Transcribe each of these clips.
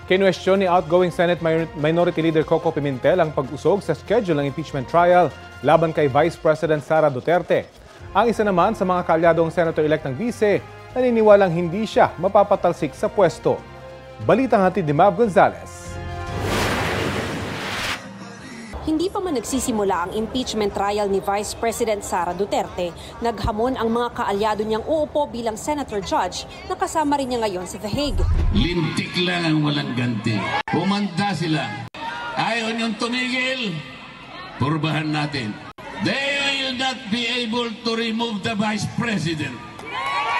Kinwestiyon ni outgoing Senate Minority Leader Coco Pimentel ang pag-usog sa schedule ng impeachment trial laban kay Vice President Sara Duterte. Ang isa naman sa mga kaalyadong Senator-elect ng Vice, naniniwalang hindi siya mapapatalsik sa pwesto. Balitang hatid ni Mav Gonzalez. Hindi pa man nagsisimula ang impeachment trial ni Vice President Sara Duterte, naghamon ang mga kaalyado niyang uupo bilang Senator Judge na kasama rin niya ngayon sa The Hague. Lintik lang ang walang ganti. Pumanda sila. Ayaw niyong tumigil, purbahan natin. They will not be able to remove the Vice President.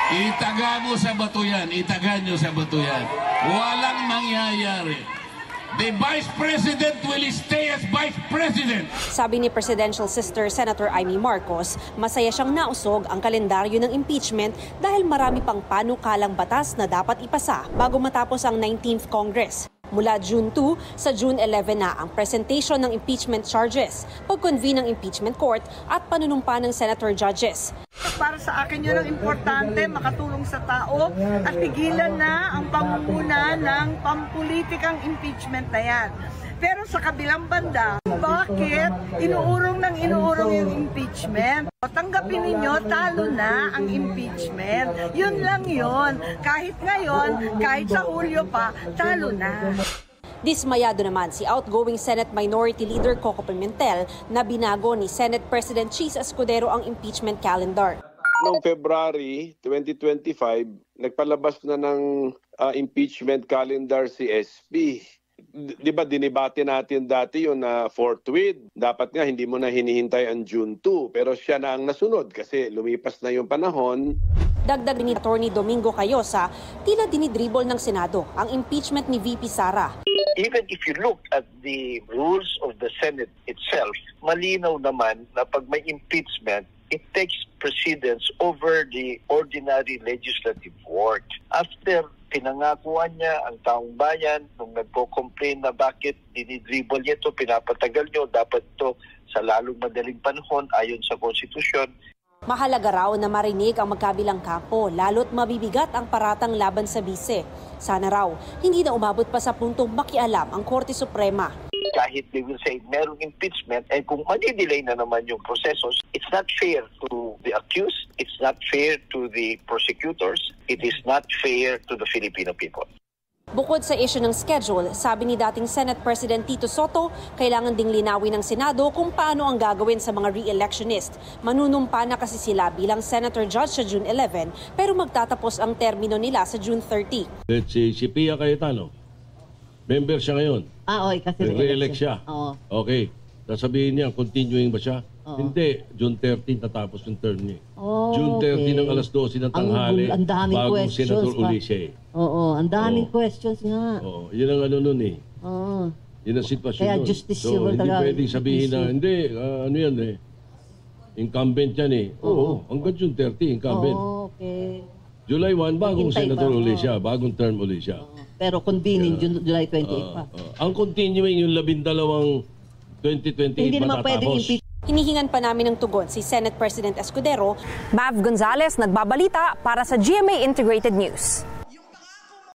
Itaga mo sa bato yan. Itaga nyo sa bato yan. Walang mangyayari. The Vice President will stay as Vice President. Sabi ni Presidential Sister Senator Amy Marcos, masaya siyang nausog ang kalendaryo ng impeachment dahil marami pang panukalang batas na dapat ipasa bago matapos ang 19th Congress. Mula June 2 sa June 11 na ang presentation ng impeachment charges, pag-convene ng impeachment court at panunumpa ng senator judges. Para sa akin yun ang importante, makatulong sa tao at tigilan na ang pamumuna ng pampulitikang impeachment na yan. Pero sa kabilang banda, bakit inuurong yung impeachment? Tanggapin ninyo, talo na ang impeachment. Yun lang yun. Kahit ngayon, kahit sa Hulyo pa, talo na. Dismayado naman si outgoing Senate Minority Leader Coco Pimentel na binago ni Senate President Cheese Escudero ang impeachment calendar. Noong February 2025, nagpalabas na ng impeachment calendar si SP. Di ba dinibate natin dati yun na forthwith. Dapat nga hindi mo na hinihintay ang June 2. Pero siya na ang nasunod kasi lumipas na yung panahon. Dagdag ni Attorney Domingo Cayosa, tila dinidribble ng Senado ang impeachment ni VP Sara. Even if you look at the rules of the Senate itself, malinaw naman na pag may impeachment, it takes precedence over the ordinary legislative work. After pinangakuan niya ang taong bayan nung nagpo-complain na bakit dinidribble niya ito, pinapatagal niyo, dapat ito sa lalong madaling panahon ayon sa konstitusyon. Mahalaga raw na marinig ang magkabilang kampo, lalo't mabibigat ang paratang laban sa bise. Sana raw, hindi na umabot pa sa puntong makialam ang Korte Suprema. Kahit they will say merong impeachment, kung madidelay na naman yung prosesos, it's not fair to the accused, it's not fair to the prosecutors, it is not fair to the Filipino people. Bukod sa issue ng schedule, sabi ni dating Senate President Tito Soto, kailangan ding linawin ng Senado kung paano ang gagawin sa mga re-electionist. Manunumpa na kasi sila bilang Senator Judge sa June 11, pero magtatapos ang termino nila sa June 30. Si Pia Cayetano, member siya ngayon. Okay, kasi re-elect siya. Oo. Okay. Sasabihin niya, continuing ba siya? Oo. Hindi. June 13 natapos yung term niya. Oh, June 13 ng alas 12 ng tanghali. Ang daming bagong questions. Senator uli siya eh. Oo, ang daming questions nga. Oo, yun ang ano nun eh. Oo. Yun ang sitwasyon Kaya nun. justiciable hindi talaga. pwedeng sabihin na, hindi, ano yan eh. Incumbent yan eh. Oo, hanggang June 30, incumbent. Oo, okay. July 1, bagong Hintay senator pa, uli siya. Bagong term uli siya. Pero convening July 28 pa. Ang continuing yung 12 2028 Hindi naman pwedeng matatapos. Hinihingan pa namin ng tugon si Senate President Escudero. Mav Gonzalez, nagbabalita para sa GMA Integrated News.